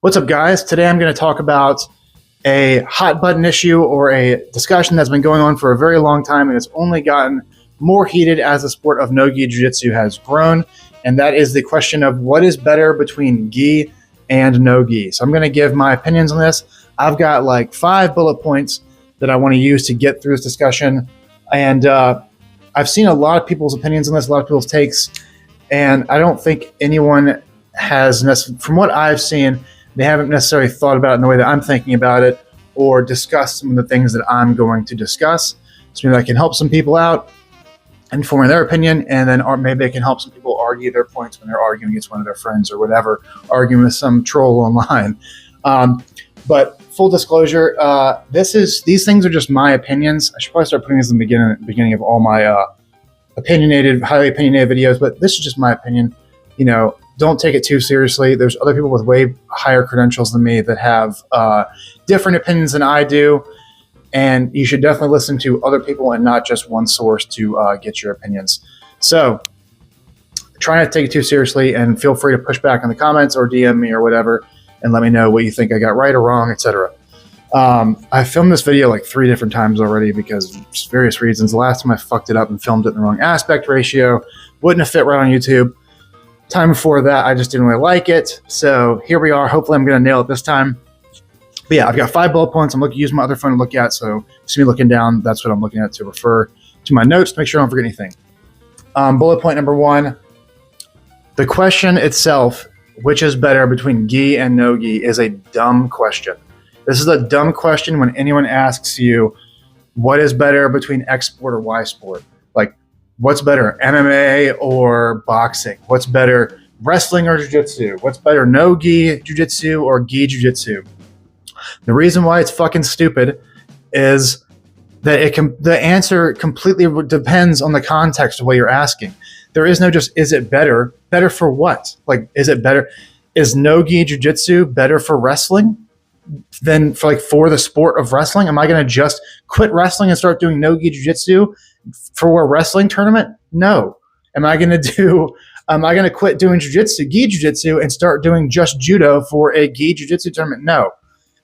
What's up, guys? Today I'm going to talk about a hot button issue or a discussion that's been going on for a very long time, and it's only gotten more heated as the sport of no-gi jiu-jitsu has grown, and that is the question of what is better between gi and no-gi. So I'm going to give my opinions on this. I've got like 5 bullet points that I want to use to get through this discussion, and I've seen a lot of people's opinions on this, a lot of people's takes, and I don't think anyone has, from what I've seen, they haven't necessarily thought about it in the way that I'm thinking about it or discussed some of the things that I'm going to discuss. So maybe I can help some people out and forming their opinion, and then or maybe I can help some people argue their points when they're arguing against one of their friends or whatever, arguing with some troll online. But full disclosure, these things are just my opinions. I should probably start putting these in the beginning of all my highly opinionated videos, but this is just my opinion. You know, don't take it too seriously. There's other people with way higher credentials than me that have different opinions than I do, and you should definitely listen to other people and not just one source to get your opinions. So try not to take it too seriously, and feel free to push back in the comments or DM me or whatever and let me know what you think I got right or wrong, etc. I filmed this video like 3 different times already because of various reasons. The last time I fucked it up and filmed it in the wrong aspect ratio. Wouldn't have fit right on YouTube. Time before that, I just didn't really like it. So here we are. Hopefully I'm going to nail it this time. But yeah, I've got 5 bullet points. I'm using my other phone to look at. So see me looking down. That's what I'm looking at to refer to my notes to make sure I don't forget anything. Bullet point number 1, the question itself, which is better between gi and no gi, is a dumb question. This is a dumb question when anyone asks you what is better between X sport or Y sport. Like, what's better, MMA or boxing? What's better, wrestling or jiu-jitsu? What's better, no-gi jiu-jitsu or gi jiu-jitsu? The reason why it's fucking stupid is that the answer completely depends on the context of what you're asking. There is no just, is it better? Better for what? Like, is it better? Is no-gi jiu-jitsu better for wrestling than for the sport of wrestling? Am I going to just quit wrestling and start doing no-gi jiu-jitsu for a wrestling tournament? No. Am I going to quit doing gi jiu-jitsu and start doing just judo for a gi jiu-jitsu tournament? No.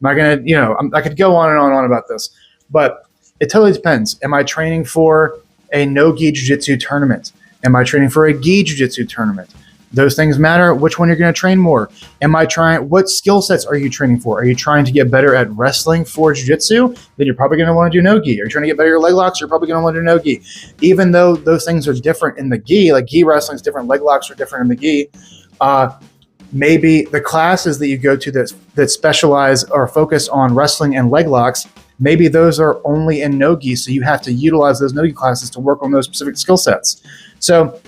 Am I going to, I could go on and on about this, but it totally depends. Am I training for a no-gi jiu-jitsu tournament? Am I training for a gi jiu-jitsu tournament? Those things matter. Which one you're going to train more? What skill sets are you training for? Are you trying to get better at wrestling for jiu-jitsu? Then you're probably going to want to do no-gi. Are you trying to get better at your leg locks? You're probably going to want to do no-gi. Even though those things are different in the gi, like gi wrestling is different, leg locks are different in the gi. Maybe the classes that you go to that specialize or focus on wrestling and leg locks, maybe those are only in no-gi, so you have to utilize those no-gi classes to work on those specific skill sets. So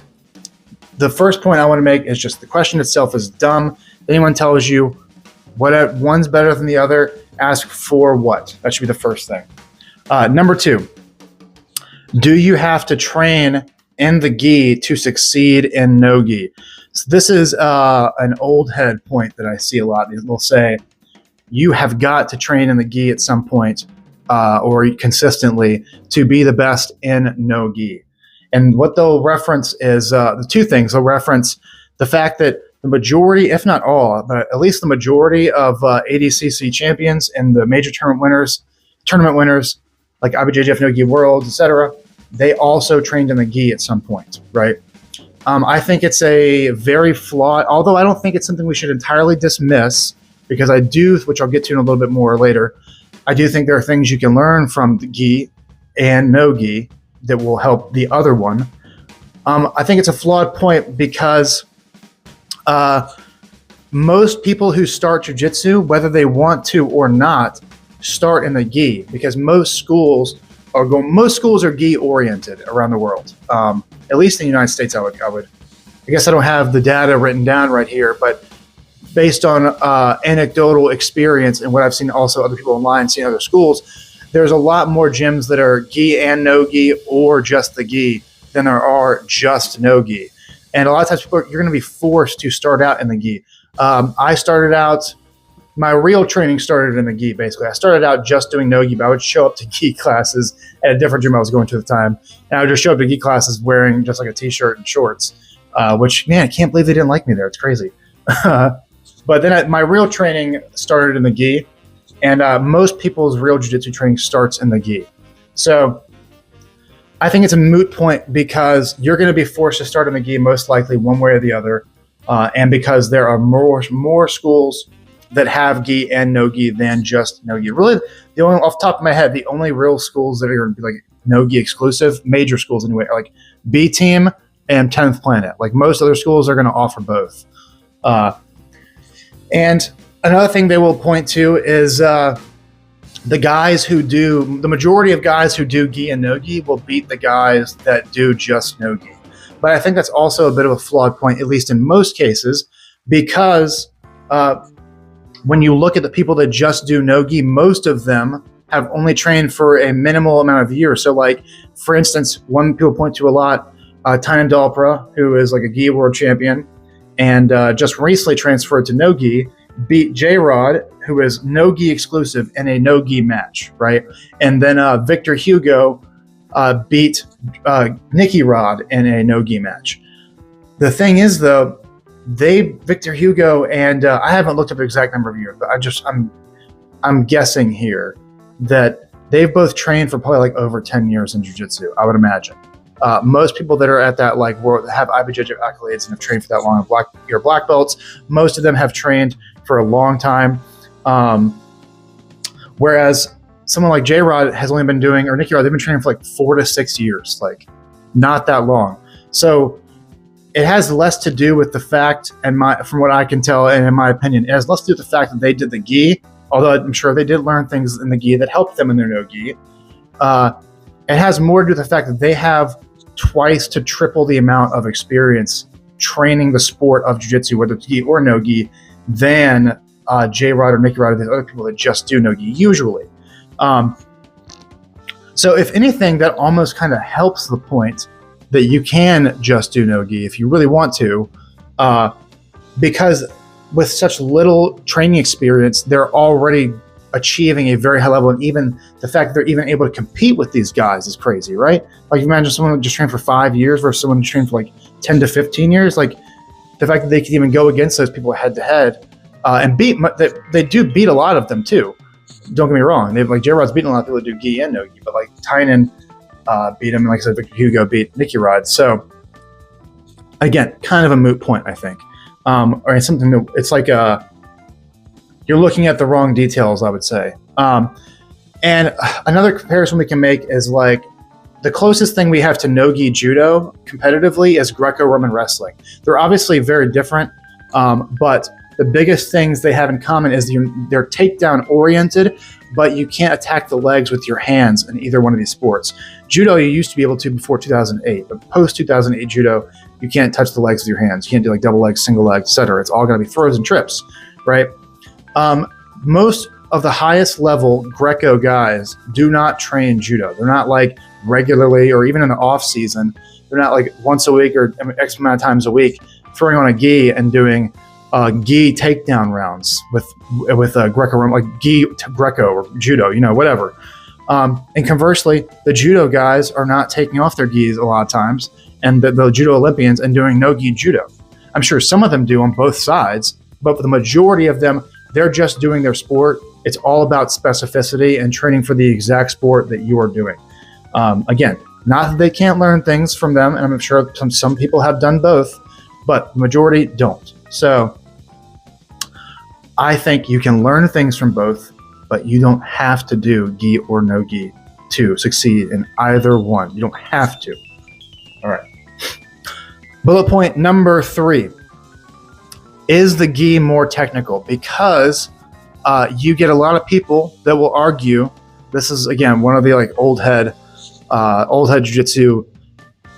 the first point I want to make is just the question itself is dumb. If anyone tells you one's better than the other, ask for what? That should be the first thing. Number 2, do you have to train in the gi to succeed in no-gi? So this is an old head point that I see a lot. They'll say, you have got to train in the gi at some point or consistently to be the best in no-gi. And what they'll reference is the 2 things. They'll reference the fact that the majority, if not all, but at least the majority of ADCC champions and the major tournament winners, like IBJJF No-Gi Worlds, etc., they also trained in the gi at some point, right? I think it's a very flawed, although I don't think it's something we should entirely dismiss, because I do, which I'll get to in a little bit more later, I do think there are things you can learn from the gi and no-gi that will help the other one. I think it's a flawed point because most people who start jiu-jitsu, whether they want to or not, start in the gi, because most schools are gi oriented around the world. At least in the United States, I guess I don't have the data written down right here, but based on anecdotal experience and what I've seen also other people online seeing other schools, there's a lot more gyms that are gi and no-gi or just the gi than there are just no-gi. And a lot of times you're going to be forced to start out in the gi. My real training started in the gi, basically. I started out just doing no-gi, but I would show up to gi classes at a different gym I was going to at the time. And I would just show up to gi classes wearing just like a t-shirt and shorts, which, man, I can't believe they didn't like me there. It's crazy. But then my real training started in the gi, and most people's real jiu-jitsu training starts in the gi. So I think it's a moot point because you're going to be forced to start in the gi most likely one way or the other, and because there are more schools that have gi and no gi than just no gi. Really, the only, off the top of my head, the only real schools that are like no gi exclusive, major schools anyway, are like B Team and 10th Planet. Like most other schools are going to offer both. And another thing they will point to is the majority of guys who do gi and no gi will beat the guys that do just no gi. But I think that's also a bit of a flawed point, at least in most cases, because when you look at the people that just do no gi, most of them have only trained for a minimal amount of years. So like, for instance, one people point to a lot, Tynan Dalpra, who is like a gi world champion and just recently transferred to no gi, beat J-Rod, who is no gi exclusive, in a no gi match, right? And then Victor Hugo beat Nicky Rod in a no gi match. The thing is, though, Victor Hugo and I haven't looked up the exact number of years, but I'm guessing here that they've both trained for probably like over 10 years in jiu-jitsu, I would imagine. Most people that are at that like world have IBJJ accolades and have trained for that long, black belts. Most of them have trained for a long time. Whereas someone like J-Rod has only been doing, or Nicky Rod, they've been training for like 4 to 6 years, like not that long. So it has less to do with the fact, and from what I can tell, and in my opinion, it has less to do with the fact that they did the gi, although I'm sure they did learn things in the gi that helped them in their no gi. It has more to do with the fact that they have twice to triple the amount of experience training the sport of jiu-jitsu, whether it's gi or no gi, than J-Rod or Nicky Rod or the other people that just do no gi usually. So if anything, that almost kind of helps the point that you can just do no gi if you really want to, because with such little training experience, they're already achieving a very high level, and even the fact that they're even able to compete with these guys is crazy, right? Like, imagine someone who just trained for 5 years versus someone who trained for like 10 to 15 years. Like, the fact that they can even go against those people head to head and beat, they do beat a lot of them too. Don't get me wrong. They've like J-Rod's beaten a lot of people who do gi and no gi, but like Tynan beat him, and like I said, Victor Hugo beat Nicky Rod. So again, kind of a moot point, I think. Or something that it's like you're looking at the wrong details, I would say. And another comparison we can make is like the closest thing we have to no-gi judo competitively is Greco-Roman wrestling. They're obviously very different, but the biggest things they have in common is they're takedown oriented, but you can't attack the legs with your hands in either one of these sports. Judo, you used to be able to before 2008, but post 2008 judo, you can't touch the legs with your hands. You can't do like double legs, single legs, etc. It's all going to be throws and trips, right? Most of the highest level Greco guys do not train judo. They're not like regularly, or even in the off season, they're not like once a week or X amount of times a week throwing on a gi and doing gi takedown rounds with Greco-Roman, like gi Greco or judo, whatever. And conversely, the judo guys are not taking off their gis a lot of times, and the judo Olympians, and doing no gi judo. I'm sure some of them do on both sides, but for the majority of them, they're just doing their sport. It's all about specificity and training for the exact sport that you are doing. Again, not that they can't learn things from them, and I'm sure some people have done both, but the majority don't. So I think you can learn things from both, but you don't have to do gi or no gi to succeed in either one. You don't have to. All right. Bullet point number 3. Is the gi more technical? Because you get a lot of people that will argue, this is, again, one of the like old head jiu-jitsu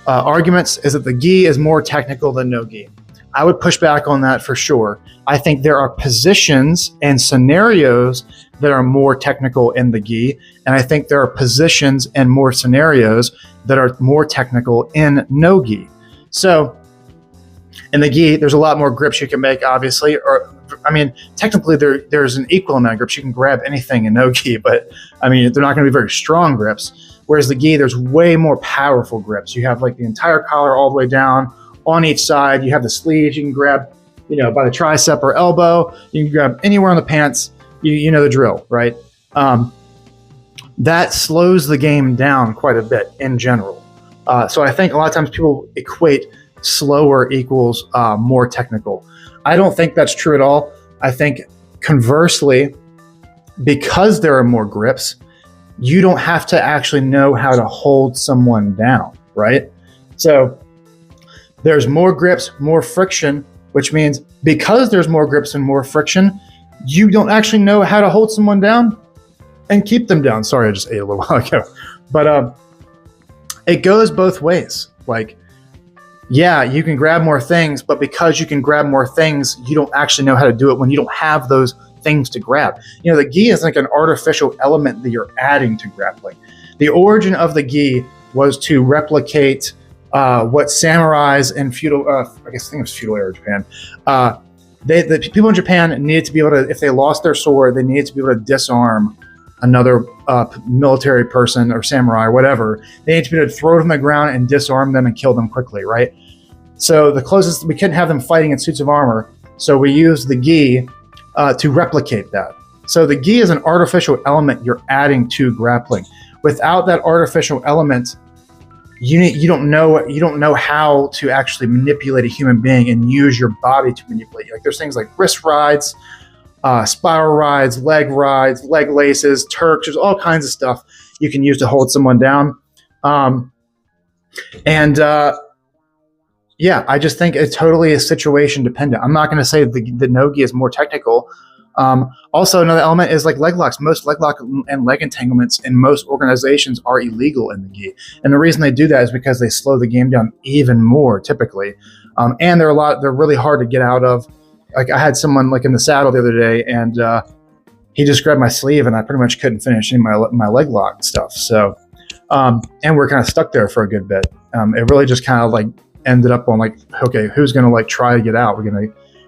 arguments, is that the gi is more technical than no gi. I would push back on that for sure. I think there are positions and scenarios that are more technical in the gi, and I think there are positions and more scenarios that are more technical in no gi. So in the gi, there's a lot more grips you can make, obviously. Or, I mean, technically there's an equal amount of grips. You can grab anything in no gi, but I mean, they're not going to be very strong grips. Whereas the gi, there's way more powerful grips. You have like the entire collar all the way down on each side. You have the sleeves. You can grab by the tricep or elbow. You can grab anywhere on the pants. You know the drill, right? That slows the game down quite a bit in general. So I think a lot of times people equate slower equals more technical. I don't think that's true at all. I think conversely, because there are more grips, you don't have to actually know how to hold someone down, right? So there's more grips, more friction, which means because there's more grips and more friction, you don't actually know how to hold someone down and keep them down. Sorry, I just ate a little while ago. But it goes both ways. Like, yeah, you can grab more things, but because you can grab more things, you don't actually know how to do it when you don't have those things to grab. The gi is like an artificial element that you're adding to grappling. The origin of the gi was to replicate what samurais in feudal, I think it was feudal era Japan. The people in Japan needed to be able to, if they lost their sword, they needed to be able to disarm another military person or samurai or whatever. They needed to be able to throw them on the ground and disarm them and kill them quickly, right? So the closest, we couldn't have them fighting in suits of armor, so we used the gi to replicate that. So the gi is an artificial element you're adding to grappling. Without that artificial element, you don't know how to actually manipulate a human being and use your body to manipulate you. Like there's things like wrist rides, spiral rides, leg laces, Turks. There's all kinds of stuff you can use to hold someone down. Yeah, I just think it's totally a situation dependent. I'm not going to say the no-gi is more technical. Also, another element is like leg locks. Most leg lock and leg entanglements in most organizations are illegal in the gi. And the reason they do that is because they slow the game down even more typically. And they're really hard to get out of. Like I had someone like in the saddle the other day and he just grabbed my sleeve and I pretty much couldn't finish any of my leg lock stuff. So, and we're kind of stuck there for a good bit. It really just kind of like ended up on like, okay, who's going to like try to get out?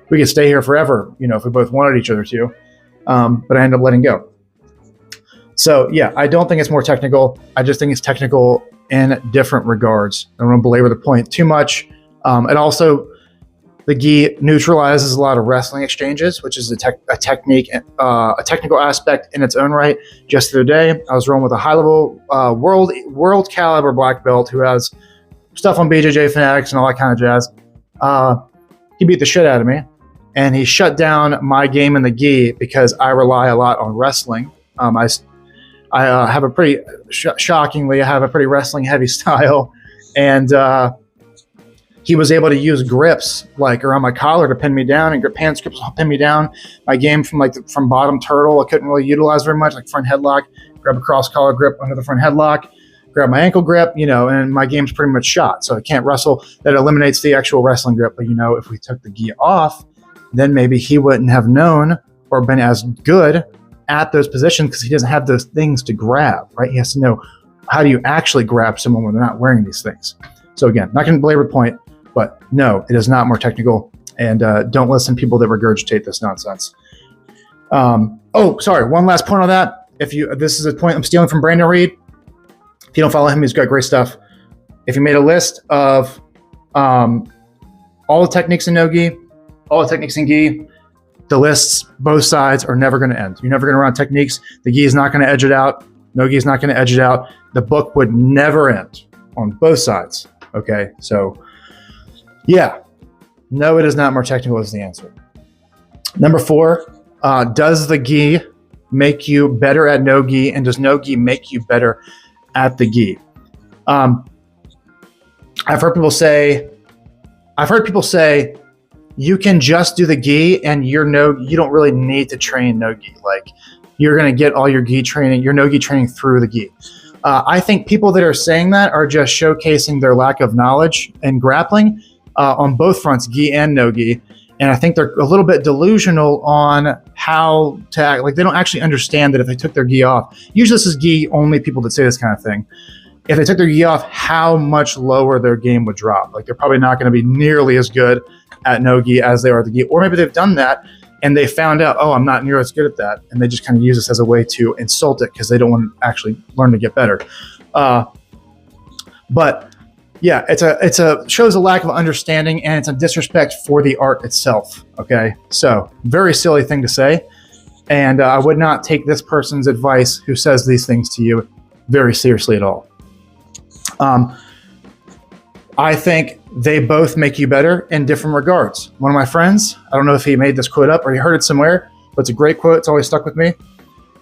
We could stay here forever, if we both wanted each other to. But I ended up letting go. So yeah, I don't think it's more technical. I just think it's technical in different regards. I don't want to belabor the point too much. And also the gi neutralizes a lot of wrestling exchanges, which is a technique, a technical aspect in its own right. Just the other day, I was rolling with a high-level world caliber black belt who has stuff on BJJ Fanatics and all that kind of jazz. He beat the shit out of me. And he shut down my game in the gi because I rely a lot on wrestling. I have a pretty, shockingly, I have a pretty wrestling heavy style. And he was able to use grips like around my collar to pin me down and pants grips to pin me down. My game from bottom turtle, I couldn't really utilize very much, like front headlock, grab a cross collar grip under the front headlock, grab my ankle grip, and my game's pretty much shot. So I can't wrestle. That eliminates the actual wrestling grip. But, if we took the gi off, then maybe he wouldn't have known or been as good at those positions because he doesn't have those things to grab, right? He has to know how do you actually grab someone when they're not wearing these things. So again, not going to belabor the point, but no, it is not more technical. And don't listen to people that regurgitate this nonsense. Sorry, one last point on that. This is a point I'm stealing from Brandon Reed. If you don't follow him, he's got great stuff. If you made a list of all the techniques in no-gi, all the techniques in gi, the lists, both sides are never going to end. You're never going to run techniques. The gi is not going to edge it out. No-gi is not going to edge it out. The book would never end on both sides. Okay, so yeah, no, it is not more technical is the answer. Number 4, does the gi make you better at no-gi, and does no-gi make you better at the gi? I've heard people say you can just do the gi and you don't really need to train no-gi. Like you're going to get all your gi training, your no-gi training through the gi. I think people that are saying that are just showcasing their lack of knowledge in grappling on both fronts, gi and no-gi. And I think they're a little bit delusional on how to act. Like they don't actually understand that if they took their gi off, usually this is gi only people that say this kind of thing. If they took their gi off, how much lower their game would drop. Like they're probably not going to be nearly as good at no-gi as they are at the gi. Or maybe they've done that and they found out, I'm not near as good at that. And they just kind of use this as a way to insult it because they don't want to actually learn to get better. But Yeah, it's a shows a lack of understanding, and it's a disrespect for the art itself. Okay, so very silly thing to say, and I would not take this person's advice who says these things to you very seriously at all. I think they both make you better in different regards. One of my friends, I don't know if he made this quote up or he heard it somewhere, but it's a great quote. It's always stuck with me.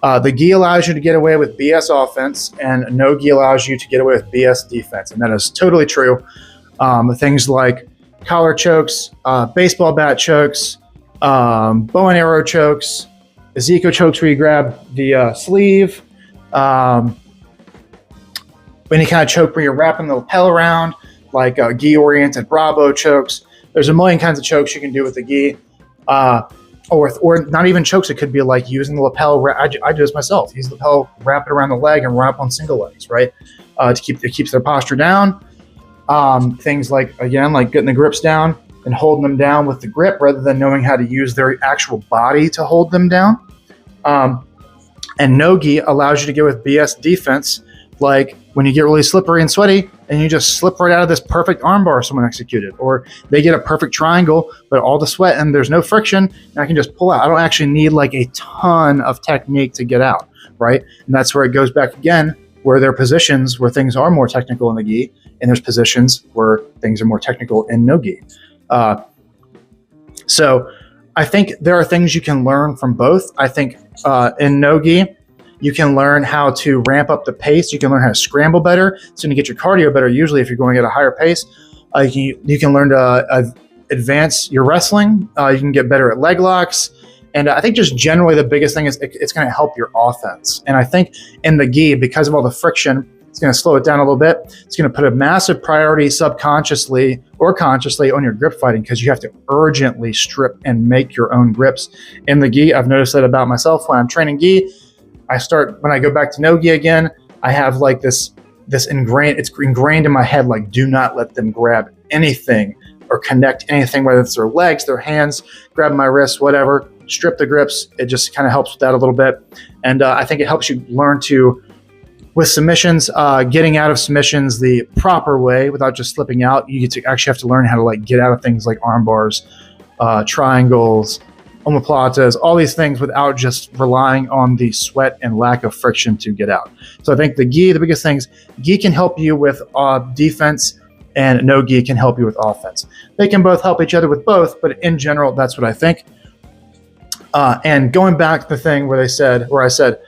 The gi allows you to get away with BS offense, and no gi allows you to get away with BS defense. And that is totally true. Things like collar chokes, baseball bat chokes, bow and arrow chokes, Ezekiel chokes where you grab the sleeve, any kind of choke where you're wrapping the lapel around, like gi-oriented Bravo chokes. There's a million kinds of chokes you can do with the gi. Or not even chokes. It could be like using the lapel. I do this myself. Use the lapel, wrap it around the leg, and wrap on single legs, right? It keeps their posture down. Things like, again, like getting the grips down and holding them down with the grip rather than knowing how to use their actual body to hold them down. And no gi allows you to get with BS defense, like when you get really slippery and sweaty and you just slip right out of this perfect armbar someone executed, or they get a perfect triangle, but all the sweat and there's no friction and I can just pull out. I don't actually need like a ton of technique to get out, right? And that's where it goes back again, where there are positions where things are more technical in the gi, and there's positions where things are more technical in no gi. So I think there are things you can learn from both. I think in no gi, you can learn how to ramp up the pace. You can learn how to scramble better. It's going to get your cardio better. Usually, if you're going at a higher pace, you can learn to advance your wrestling. You can get better at leg locks. And I think just generally the biggest thing is it's going to help your offense. And I think in the gi, because of all the friction, it's going to slow it down a little bit. It's going to put a massive priority subconsciously or consciously on your grip fighting, because you have to urgently strip and make your own grips in the gi. I've noticed that about myself when I'm training gi. When I go back to no gi again, I have like this ingrained in my head, like, do not let them grab anything or connect anything, whether it's their legs, their hands, grab my wrists, whatever, strip the grips. It just kind of helps with that a little bit. And I think it helps you learn to, with submissions, getting out of submissions the proper way without just slipping out. You actually have to learn how to like get out of things like arm bars, triangles, omoplatas, all these things without just relying on the sweat and lack of friction to get out. So I think the biggest things, gi can help you with defense and no gi can help you with offense. They can both help each other with both, but in general, that's what I think. And going back to the thing where I said,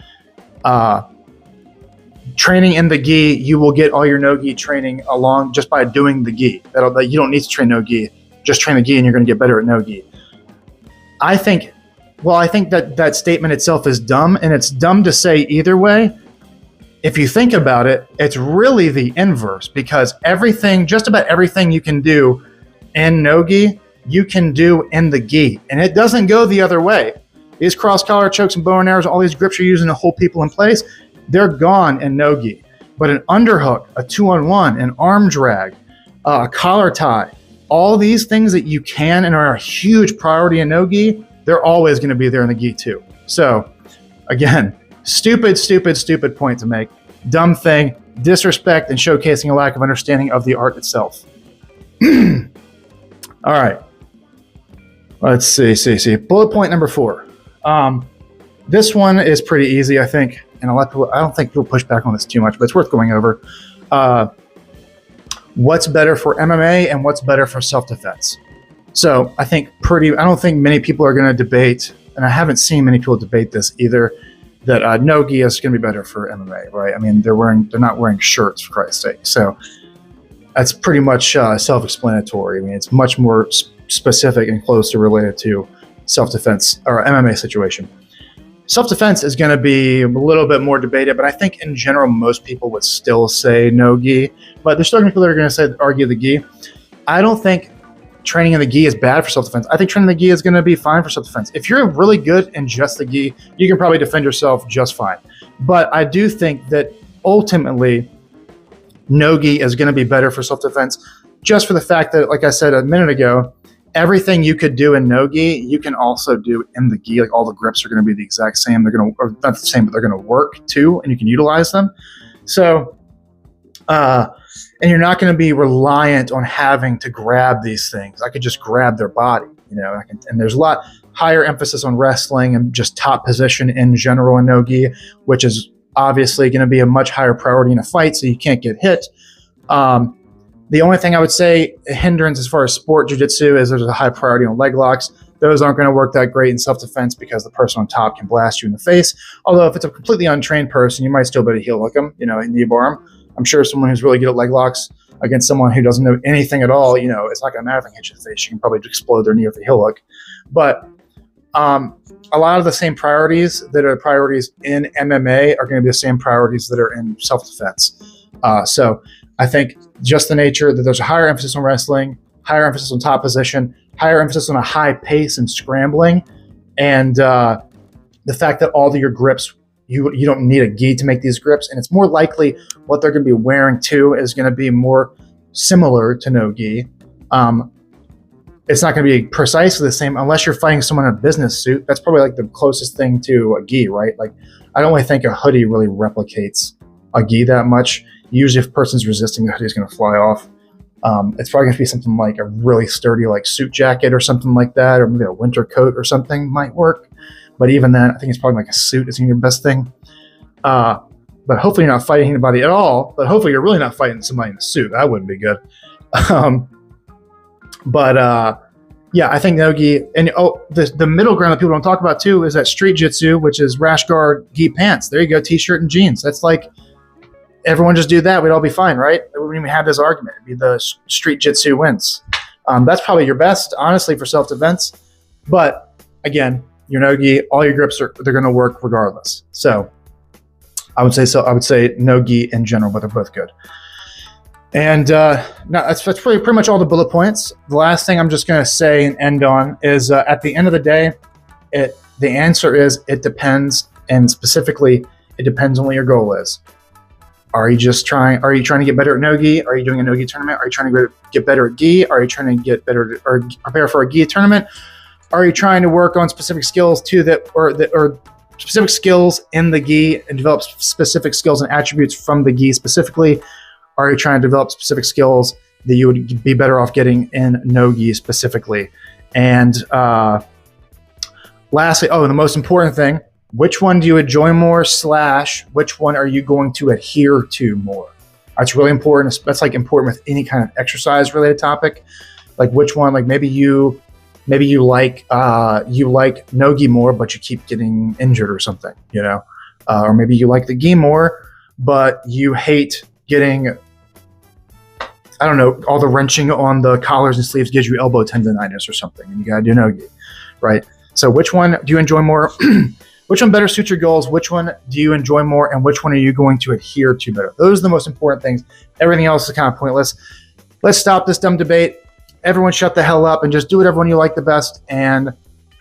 training in the gi, you will get all your no gi training along just by doing the gi. That you don't need to train no gi. Just train the gi and you're going to get better at no gi. I think that statement itself is dumb, and it's dumb to say either way. If you think about it, it's really the inverse, because just about everything you can do in no gi, you can do in the gi, and it doesn't go the other way. These cross collar chokes and bow and arrows, all these grips you're using to hold people in place, they're gone in no gi. But an underhook, a 2-on-1, an arm drag, a collar tie, all these things that you can and are a huge priority in no gi, they're always going to be there in the gi too. So again, stupid point to make. Dumb thing, disrespect, and showcasing a lack of understanding of the art itself. All right. Let's see. Bullet point number 4. This one is pretty easy, I think. And I don't think people push back on this too much, but it's worth going over. What's better for MMA and what's better for self-defense? So I don't think many people are going to debate, and I haven't seen many people debate this either, that no gi is going to be better for MMA, right? I mean, they're not wearing shirts, for Christ's sake. So that's pretty much self-explanatory. I mean, it's much more specific and closely related to self-defense or MMA situation. Self-defense is going to be a little bit more debated, but I think in general, most people would still say no gi. But there's still people that are going to argue the gi. I don't think training in the gi is bad for self-defense. I think training in the gi is going to be fine for self-defense. If you're really good in just the gi, you can probably defend yourself just fine. But I do think that ultimately, no gi is going to be better for self-defense, just for the fact that, like I said a minute ago, everything you could do in no gi, you can also do in the gi. Like all the grips are going to be the exact same. Or not the same, but they're going to work too, and you can utilize them. So and you're not going to be reliant on having to grab these things. I could just grab their body, and there's a lot higher emphasis on wrestling and just top position in general in no-gi, which is obviously going to be a much higher priority in a fight, so you can't get hit. The only thing I would say a hindrance as far as sport jiu-jitsu is there's a high priority on leg locks. Those aren't going to work that great in self-defense because the person on top can blast you in the face. Although if it's a completely untrained person, you might still be able to heel hook them, knee bar them. I'm sure someone who's really good at leg locks against someone who doesn't know anything at all, it's not going to matter if they hit you in the face. You can probably explode their knee with a heel hook. But a lot of the same priorities that are priorities in MMA are going to be the same priorities that are in self-defense. So I think just the nature that there's a higher emphasis on wrestling, higher emphasis on top position, higher emphasis on a high pace and scrambling, and the fact that all of your grips, you don't need a gi to make these grips, and it's more likely what they're going to be wearing too is going to be more similar to no gi. It's not going to be precisely the same unless you're fighting someone in a business suit. That's probably like the closest thing to a gi, right? Like, I don't really think a hoodie really replicates a gi that much. Usually if a person's resisting, the hoodie is going to fly off. It's probably going to be something like a really sturdy like suit jacket or something like that, or maybe a winter coat or something might work. But even then, I think it's probably like a suit isn't your best thing. But hopefully you're not fighting anybody at all. But hopefully you're really not fighting somebody in a suit. That wouldn't be good. Yeah, I think no-gi, and the middle ground that people don't talk about too is that street jitsu, which is rash guard, gi pants. There you go, t-shirt and jeans. That's like, everyone just do that, we'd all be fine, right? We wouldn't even have this argument. It'd be the street jitsu wins. That's probably your best, honestly, for self-defense. But again, your no-gi, all your grips they're going to work regardless. So I would say no-gi in general, but they're both good. And that's pretty much all the bullet points. The last thing I'm just going to say and end on is at the end of the day, the answer is it depends, and specifically, it depends on what your goal is. Are you trying to get better at no-gi? Are you doing a no-gi tournament? Are you trying to get better at gi? Are you trying to get better or prepare for a gi tournament? Are you trying to work on specific skills or specific skills in the gi and develop specific skills and attributes from the gi specifically? Are you trying to develop specific skills that you would be better off getting in no-gi specifically? And lastly, and the most important thing, which one do you enjoy more / which one are you going to adhere to more? That's really important. That's like important with any kind of exercise related topic. Like which one, like maybe you like no-gi more, but you keep getting injured or something, or maybe you like the gi more, but you hate getting, I don't know, all the wrenching on the collars and sleeves gives you elbow tendonitis or something, and you got to do no-gi, right? So which one do you enjoy more? Which one better suits your goals? Which one do you enjoy more? And which one are you going to adhere to better? Those are the most important things. Everything else is kind of pointless. Let's stop this dumb debate. Everyone shut the hell up and just do whatever one you like the best. And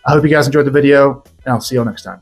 I hope you guys enjoyed the video, and I'll see you all next time.